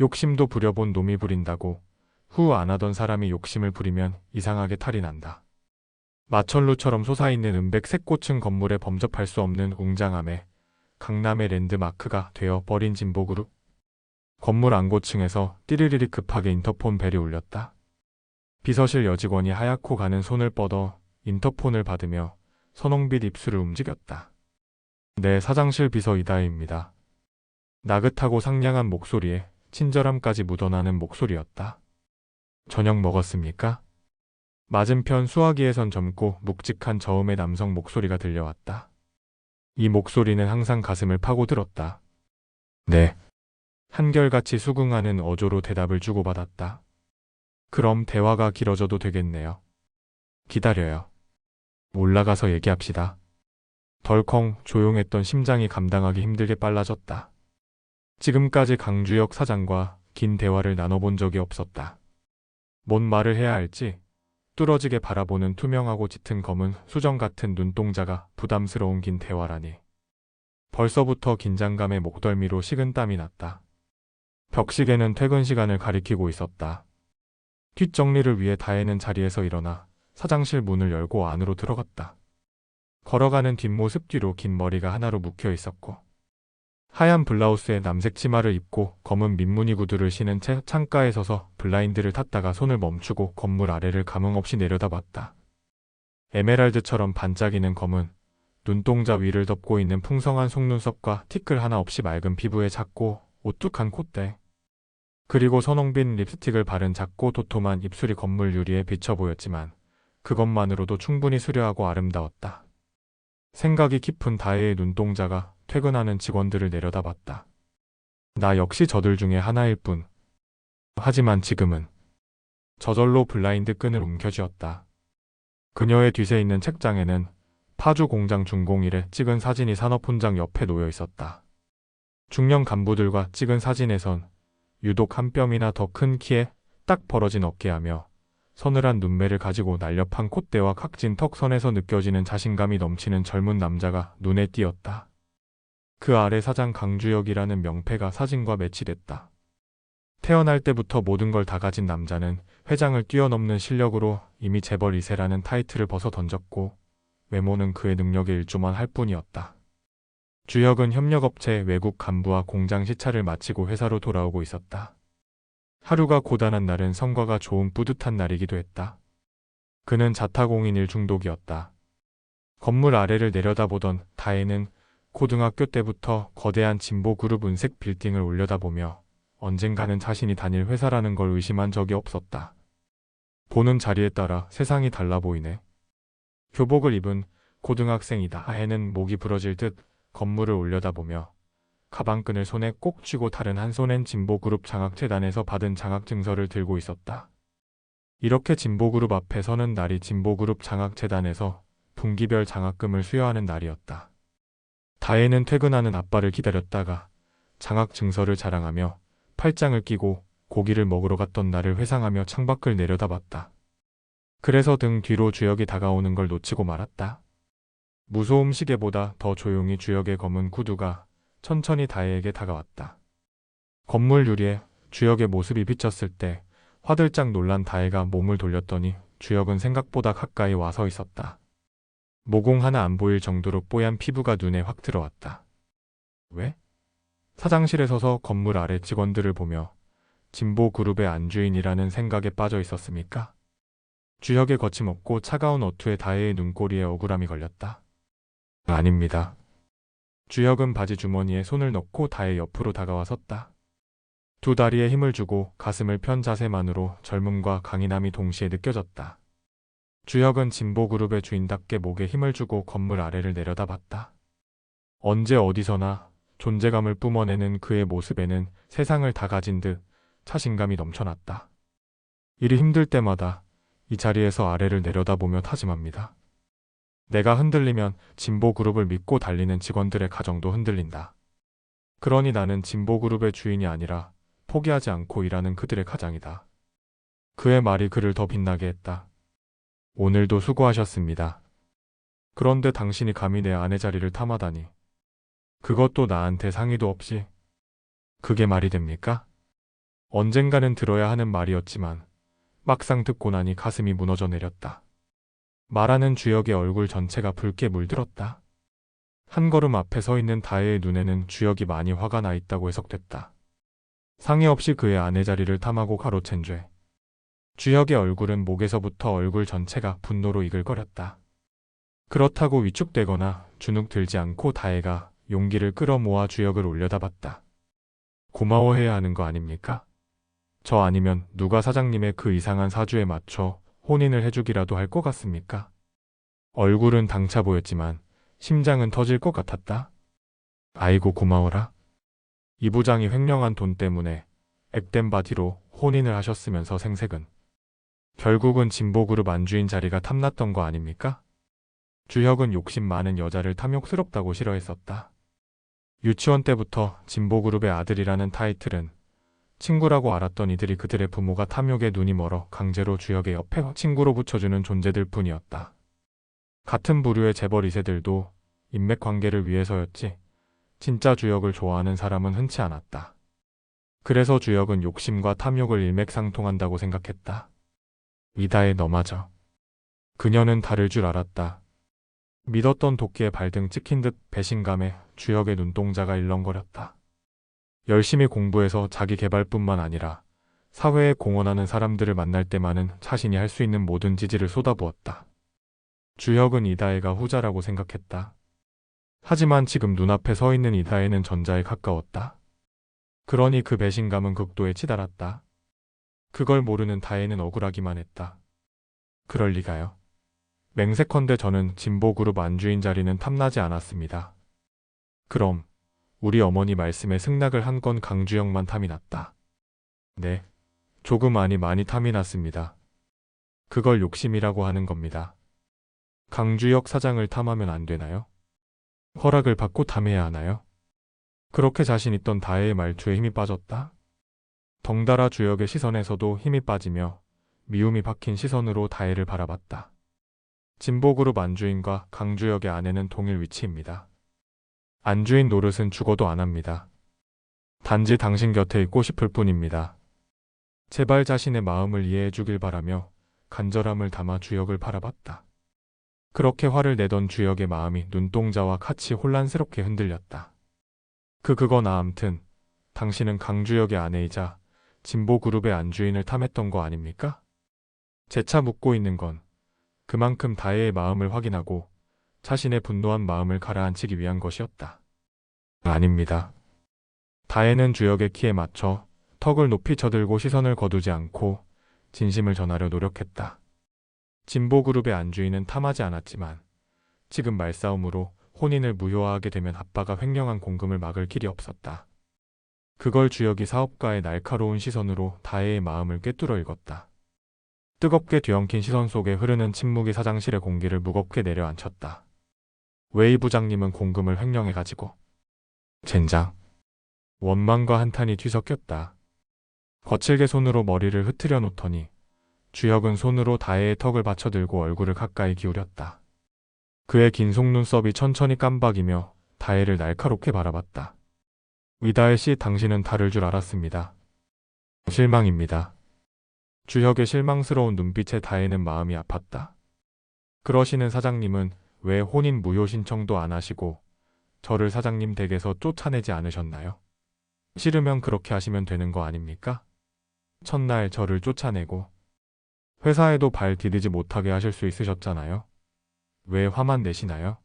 욕심도 부려본 놈이 부린다고 후 안 하던 사람이 욕심을 부리면 이상하게 탈이 난다. 마천루처럼 솟아있는 은백색 고층 건물에 범접할 수 없는 웅장함에 강남의 랜드마크가 되어 버린 진보그룹. 건물 안고층에서 띠리리리 급하게 인터폰 벨이 울렸다. 비서실 여직원이 하얗고 가는 손을 뻗어 인터폰을 받으며 선홍빛 입술을 움직였다. 네, 사장실 비서 이다혜입니다. 나긋하고 상냥한 목소리에 친절함까지 묻어나는 목소리였다. 저녁 먹었습니까? 맞은편 수화기에선 젊고 묵직한 저음의 남성 목소리가 들려왔다. 이 목소리는 항상 가슴을 파고들었다. 네. 한결같이 수긍하는 어조로 대답을 주고받았다. 그럼 대화가 길어져도 되겠네요. 기다려요. 올라가서 얘기합시다. 덜컹 조용했던 심장이 감당하기 힘들게 빨라졌다. 지금까지 강주혁 사장과 긴 대화를 나눠본 적이 없었다. 뭔 말을 해야 할지 뚫어지게 바라보는 투명하고 짙은 검은 수정 같은 눈동자가 부담스러운 긴 대화라니. 벌써부터 긴장감에 목덜미로 식은땀이 났다. 벽시계는 퇴근 시간을 가리키고 있었다. 뒷정리를 위해 다혜는 자리에서 일어나 사장실 문을 열고 안으로 들어갔다. 걸어가는 뒷모습 뒤로 긴 머리가 하나로 묶여 있었고 하얀 블라우스에 남색 치마를 입고 검은 민무늬 구두를 신은 채 창가에 서서 블라인드를 탔다가 손을 멈추고 건물 아래를 감흥없이 내려다봤다. 에메랄드처럼 반짝이는 검은 눈동자 위를 덮고 있는 풍성한 속눈썹과 티끌 하나 없이 맑은 피부에 작고 오뚝한 콧대, 그리고 선홍빛 립스틱을 바른 작고 도톰한 입술이 건물 유리에 비쳐 보였지만 그것만으로도 충분히 수려하고 아름다웠다. 생각이 깊은 다혜의 눈동자가 퇴근하는 직원들을 내려다봤다. 나 역시 저들 중에 하나일 뿐. 하지만 지금은. 저절로 블라인드 끈을 움켜쥐었다. 그녀의 뒤에 있는 책장에는 파주 공장 준공일에 찍은 사진이 산업훈장 옆에 놓여 있었다. 중년 간부들과 찍은 사진에선 유독 한 뼘이나 더 큰 키에 딱 벌어진 어깨하며 서늘한 눈매를 가지고 날렵한 콧대와 각진 턱선에서 느껴지는 자신감이 넘치는 젊은 남자가 눈에 띄었다. 그 아래 사장 강주혁이라는 명패가 사진과 매치됐다. 태어날 때부터 모든 걸 다 가진 남자는 회장을 뛰어넘는 실력으로 이미 재벌 2세라는 타이틀을 벗어 던졌고 외모는 그의 능력의 일조만 할 뿐이었다. 주혁은 협력업체 외국 간부와 공장 시차를 마치고 회사로 돌아오고 있었다. 하루가 고단한 날은 성과가 좋은 뿌듯한 날이기도 했다. 그는 자타공인 일 중독이었다. 건물 아래를 내려다보던 다혜는 고등학교 때부터 거대한 진보그룹 은색 빌딩을 올려다보며 언젠가는 자신이 다닐 회사라는 걸 의심한 적이 없었다. 보는 자리에 따라 세상이 달라 보이네. 교복을 입은 고등학생이다. 다혜는 목이 부러질 듯 건물을 올려다보며 가방끈을 손에 꼭 쥐고 다른 한 손엔 진보그룹 장학재단에서 받은 장학증서를 들고 있었다. 이렇게 진보그룹 앞에 서는 날이 진보그룹 장학재단에서 분기별 장학금을 수여하는 날이었다. 다혜는 퇴근하는 아빠를 기다렸다가 장학증서를 자랑하며 팔짱을 끼고 고기를 먹으러 갔던 날을 회상하며 창밖을 내려다봤다. 그래서 등 뒤로 주혁이 다가오는 걸 놓치고 말았다. 무소음 시계보다 더 조용히 주혁의 검은 구두가 천천히 다혜에게 다가왔다. 건물 유리에 주혁의 모습이 비쳤을 때 화들짝 놀란 다혜가 몸을 돌렸더니 주혁은 생각보다 가까이 와 서 있었다. 모공 하나 안 보일 정도로 뽀얀 피부가 눈에 확 들어왔다. 왜? 사장실에 서서 건물 아래 직원들을 보며 진보그룹의 안주인이라는 생각에 빠져 있었습니까? 주혁의 거침없고 차가운 어투에 다혜의 눈꼬리에 억울함이 걸렸다. 아닙니다. 주혁은 바지 주머니에 손을 넣고 다혜 옆으로 다가와 섰다. 두 다리에 힘을 주고 가슴을 편 자세만으로 젊음과 강인함이 동시에 느껴졌다. 주혁은 진보그룹의 주인답게 목에 힘을 주고 건물 아래를 내려다봤다. 언제 어디서나 존재감을 뿜어내는 그의 모습에는 세상을 다 가진 듯 자신감이 넘쳐났다. 일이 힘들 때마다 이 자리에서 아래를 내려다보며 다짐합니다. 내가 흔들리면 진보그룹을 믿고 달리는 직원들의 가정도 흔들린다. 그러니 나는 진보그룹의 주인이 아니라 포기하지 않고 일하는 그들의 가장이다. 그의 말이 그를 더 빛나게 했다. 오늘도 수고하셨습니다. 그런데 당신이 감히 내 아내 자리를 탐하다니. 그것도 나한테 상의도 없이. 그게 말이 됩니까? 언젠가는 들어야 하는 말이었지만 막상 듣고 나니 가슴이 무너져 내렸다. 말하는 주역의 얼굴 전체가 붉게 물들었다. 한 걸음 앞에 서 있는 다혜의 눈에는 주역이 많이 화가 나 있다고 해석됐다. 상의 없이 그의 아내 자리를 탐하고 가로챈 죄. 주역의 얼굴은 목에서부터 얼굴 전체가 분노로 이글거렸다. 그렇다고 위축되거나 주눅 들지 않고 다혜가 용기를 끌어모아 주역을 올려다봤다. 고마워해야 하는 거 아닙니까? 저 아니면 누가 사장님의 그 이상한 사주에 맞춰 혼인을 해주기라도 할 것 같습니까? 얼굴은 당차 보였지만 심장은 터질 것 같았다. 아이고 고마워라. 이 부장이 횡령한 돈 때문에 액땜 바디로 혼인을 하셨으면서 생색은. 결국은 진보그룹 안주인 자리가 탐났던 거 아닙니까? 주혁은 욕심 많은 여자를 탐욕스럽다고 싫어했었다. 유치원 때부터 진보그룹의 아들이라는 타이틀은 친구라고 알았던 이들이 그들의 부모가 탐욕에 눈이 멀어 강제로 주혁의 옆에 친구로 붙여주는 존재들 뿐이었다. 같은 부류의 재벌 2세들도 인맥 관계를 위해서였지 진짜 주혁을 좋아하는 사람은 흔치 않았다. 그래서 주혁은 욕심과 탐욕을 일맥상통한다고 생각했다. 이다혜 너마저. 그녀는 다를 줄 알았다. 믿었던 도끼에 발등 찍힌 듯 배신감에 주혁의 눈동자가 일렁거렸다. 열심히 공부해서 자기 개발뿐만 아니라 사회에 공헌하는 사람들을 만날 때만은 자신이 할 수 있는 모든 지지를 쏟아부었다. 주혁은 이다혜가 후자라고 생각했다. 하지만 지금 눈앞에 서 있는 이다혜는 전자에 가까웠다. 그러니 그 배신감은 극도에 치달았다. 그걸 모르는 다혜는 억울하기만 했다. 그럴 리가요. 맹세컨대 저는 진보그룹 안주인 자리는 탐나지 않았습니다. 그럼 우리 어머니 말씀에 승낙을 한 건 강주혁만 탐이 났다. 네, 조금 많이 탐이 났습니다. 그걸 욕심이라고 하는 겁니다. 강주혁 사장을 탐하면 안 되나요? 허락을 받고 탐해야 하나요? 그렇게 자신 있던 다혜의 말투에 힘이 빠졌다. 덩달아 주혁의 시선에서도 힘이 빠지며 미움이 박힌 시선으로 다혜를 바라봤다. 진보그룹 안주인과 강주혁의 아내는 동일 위치입니다. 안주인 노릇은 죽어도 안 합니다. 단지 당신 곁에 있고 싶을 뿐입니다. 제발 자신의 마음을 이해해 주길 바라며 간절함을 담아 주혁을 바라봤다. 그렇게 화를 내던 주혁의 마음이 눈동자와 같이 혼란스럽게 흔들렸다. 그건 암튼 당신은 강주혁의 아내이자 진보그룹의 안주인을 탐했던 거 아닙니까? 재차 묻고 있는 건 그만큼 다혜의 마음을 확인하고 자신의 분노한 마음을 가라앉히기 위한 것이었다. 아닙니다. 다혜는 주혁의 키에 맞춰 턱을 높이 쳐들고 시선을 거두지 않고 진심을 전하려 노력했다. 진보그룹의 안주인은 탐하지 않았지만 지금 말싸움으로 혼인을 무효화하게 되면 아빠가 횡령한 공금을 막을 길이 없었다. 그걸 주혁이 사업가의 날카로운 시선으로 다혜의 마음을 꿰뚫어 읽었다. 뜨겁게 뒤엉킨 시선 속에 흐르는 침묵이 사장실의 공기를 무겁게 내려앉혔다. 왜 이 부장님은 공금을 횡령해가지고. 젠장. 원망과 한탄이 뒤섞였다. 거칠게 손으로 머리를 흐트려 놓더니 주혁은 손으로 다혜의 턱을 받쳐들고 얼굴을 가까이 기울였다. 그의 긴 속눈썹이 천천히 깜박이며 다혜를 날카롭게 바라봤다. 이다혜 씨, 당신은 다를 줄 알았습니다. 실망입니다. 주혁의 실망스러운 눈빛에 다혜는 마음이 아팠다. 그러시는 사장님은 왜 혼인 무효 신청도 안 하시고 저를 사장님 댁에서 쫓아내지 않으셨나요? 싫으면 그렇게 하시면 되는 거 아닙니까? 첫날 저를 쫓아내고 회사에도 발 디디지 못하게 하실 수 있으셨잖아요. 왜 화만 내시나요?